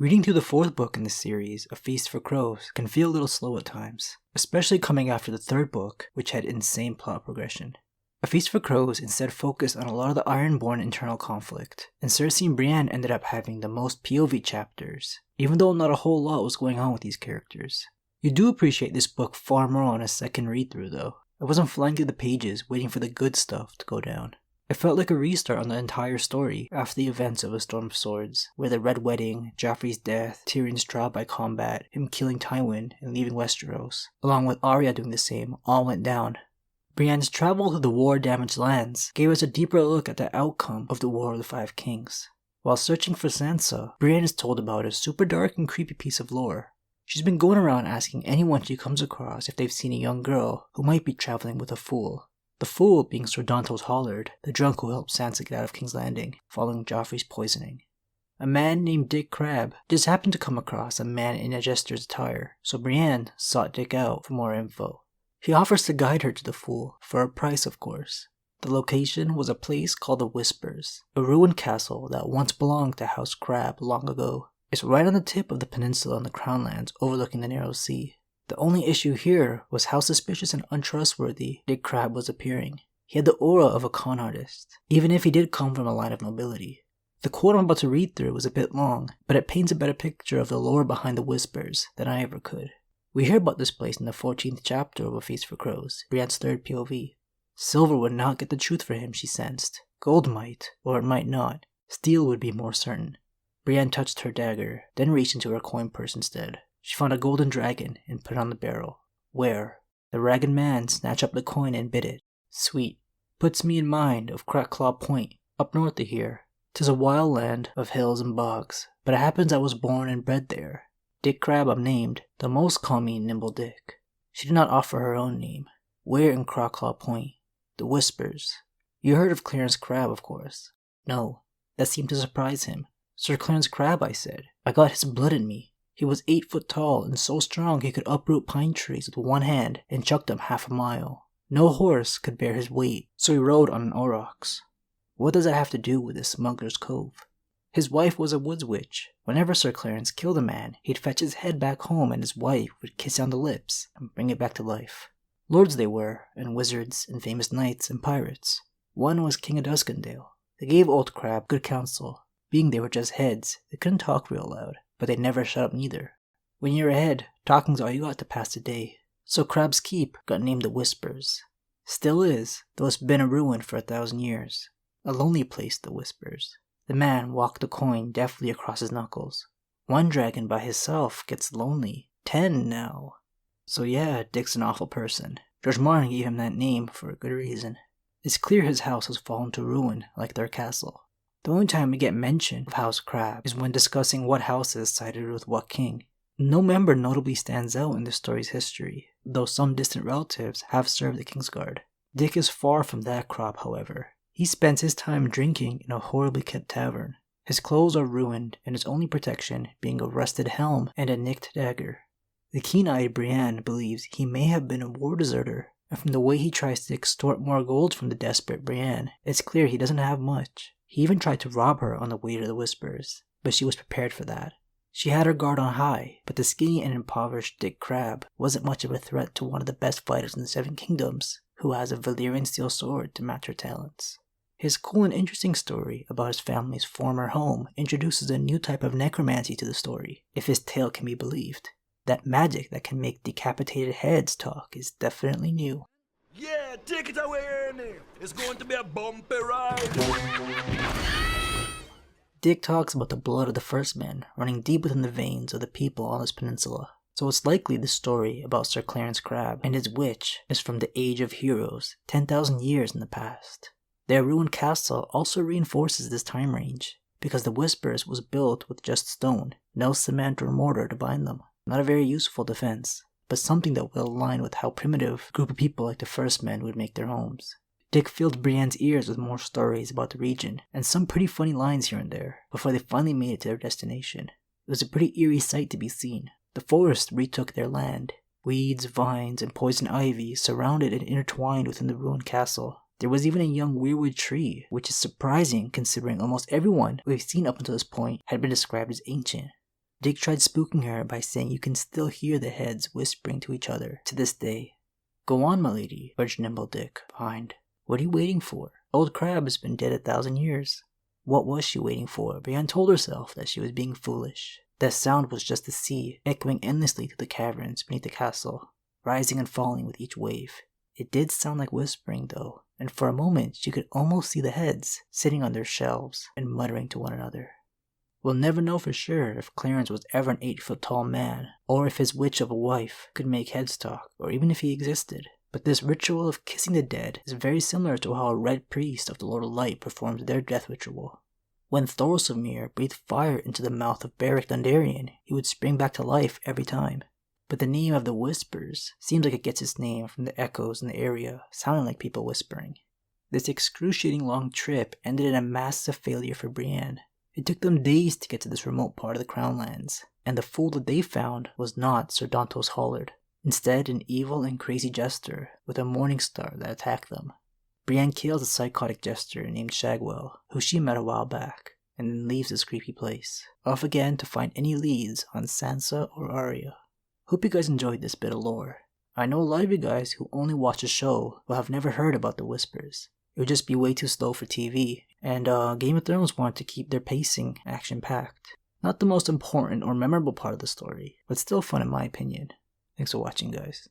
Reading through the fourth book in this series, A Feast for Crows, can feel a little slow at times, especially coming after the third book, which had insane plot progression. A Feast for Crows instead focused on a lot of the Ironborn internal conflict, and Cersei and Brienne ended up having the most POV chapters, even though not a whole lot was going on with these characters. You do appreciate this book far more on a second read-through though. I wasn't flying through the pages waiting for the good stuff to go down. It felt like a restart on the entire story after the events of A Storm of Swords, where the Red Wedding, Joffrey's death, Tyrion's trial by combat, him killing Tywin and leaving Westeros, along with Arya doing the same, all went down. Brienne's travel to the war-damaged lands gave us a deeper look at the outcome of the War of the Five Kings. While searching for Sansa, Brienne is told about a super dark and creepy piece of lore. She's been going around asking anyone she comes across if they've seen a young girl who might be traveling with a fool. The fool being Sir Dontos Hollard, the drunk who helped Sansa get out of King's Landing following Joffrey's poisoning. A man named Dick Crabb just happened to come across a man in a jester's attire, so Brienne sought Dick out for more info. He offers to guide her to the fool, for a price of course. The location was a place called the Whispers, a ruined castle that once belonged to House Crabb long ago. It's right on the tip of the peninsula in the Crownlands overlooking the Narrow Sea. The only issue here was how suspicious and untrustworthy Dick Crabb was appearing. He had the aura of a con artist, even if he did come from a line of nobility. The quote I'm about to read through was a bit long, but it paints a better picture of the lore behind the Whispers than I ever could. We hear about this place in the 14th chapter of A Feast for Crows, Brienne's third POV. Silver would not get the truth for him, she sensed. Gold might, or it might not. Steel would be more certain. Brienne touched her dagger, then reached into her coin purse instead. She found a golden dragon and put it on the barrel. Where? The ragged man snatched up the coin and bit it. Sweet. Puts me in mind of Crackclaw Point, up north of here. 'Tis a wild land of hills and bogs, but it happens I was born and bred there. Dick Crabb I'm named, the most call me Nimble Dick. She did not offer her own name. Where in Crackclaw Point? The Whispers. You heard of Clarence Crabb, of course. No, that seemed to surprise him. Sir Clarence Crabb, I said. I got his blood in me. He was 8 foot tall and so strong he could uproot pine trees with one hand and chuck them half a mile. No horse could bear his weight, so he rode on an aurochs. What does that have to do with this smuggler's cove? His wife was a woods witch. Whenever Sir Clarence killed a man, he'd fetch his head back home and his wife would kiss on the lips and bring it back to life. Lords they were, and wizards, and famous knights, and pirates. One was King of Duskendale. They gave old Crabb good counsel. Being they were just heads, they couldn't talk real loud, but they never shut up neither. When you're a head, talking's all you got to pass the day. So Crabb's Keep got named the Whispers. Still is, though it's been a ruin for 1,000 years. A lonely place, the Whispers. The man walked the coin deftly across his knuckles. 1 dragon by himself gets lonely. 10 now. So yeah, Dick's an awful person. George Martin gave him that name for a good reason. It's clear his house has fallen to ruin like their castle. The only time we get mention of House Crabb is when discussing what houses sided with what king. No member notably stands out in the story's history, though some distant relatives have served the Kingsguard. Dick is far from that crop, however. He spends his time drinking in a horribly kept tavern. His clothes are ruined, and his only protection being a rusted helm and a nicked dagger. The keen-eyed Brienne believes he may have been a war deserter, and from the way he tries to extort more gold from the desperate Brienne, it's clear he doesn't have much. He even tried to rob her on the way to the Whispers, but she was prepared for that. She had her guard on high, but the skinny and impoverished Dick Crabb wasn't much of a threat to one of the best fighters in the Seven Kingdoms, who has a Valyrian steel sword to match her talents. His cool and interesting story about his family's former home introduces a new type of necromancy to the story, if his tale can be believed. That magic that can make decapitated heads talk is definitely new. Yeah, take it away, Ernie. It's going to be a bumpy ride. Dick talks about the blood of the first men running deep within the veins of the people on this peninsula, so it's likely the story about Sir Clarence Crabb and his witch is from the Age of Heroes, 10,000 years in the past. Their ruined castle also reinforces this time range, because the Whispers was built with just stone, no cement or mortar to bind them. Not a very useful defense, but something that will align with how primitive a group of people like the First Men would make their homes. Dick filled Brienne's ears with more stories about the region, and some pretty funny lines here and there, before they finally made it to their destination. It was a pretty eerie sight to be seen. The forest retook their land. Weeds, vines, and poison ivy surrounded and intertwined within the ruined castle. There was even a young weirwood tree, which is surprising considering almost everyone we've seen up until this point had been described as ancient. Dick tried spooking her by saying you can still hear the heads whispering to each other to this day. Go on, my lady, urged Nimble Dick behind. What are you waiting for? Old Crab has been dead 1,000 years. What was she waiting for? Brienne told herself that she was being foolish. That sound was just the sea, echoing endlessly through the caverns beneath the castle, rising and falling with each wave. It did sound like whispering, though, and for a moment she could almost see the heads sitting on their shelves and muttering to one another. We'll never know for sure if Clarence was ever an 8-foot-tall man, or if his witch of a wife could make heads talk, or even if he existed. But this ritual of kissing the dead is very similar to how a red priest of the Lord of Light performs their death ritual. When Thorsilmir breathed fire into the mouth of Beric Dondarrion, he would spring back to life every time. But the name of the Whispers seems like it gets its name from the echoes in the area, sounding like people whispering. This excruciating long trip ended in a massive failure for Brienne. It took them days to get to this remote part of the Crownlands, and the fool that they found was not Sir Dantos Hollard. Instead, an evil and crazy jester with a morning star that attacked them. Brienne kills a psychotic jester named Shagwell, who she met a while back, and then leaves this creepy place, off again to find any leads on Sansa or Arya. Hope you guys enjoyed this bit of lore. I know a lot of you guys who only watch the show will have never heard about the Whispers. It would just be way too slow for TV, and Game of Thrones wanted to keep their pacing action-packed. Not the most important or memorable part of the story, but still fun in my opinion. Thanks for watching, guys.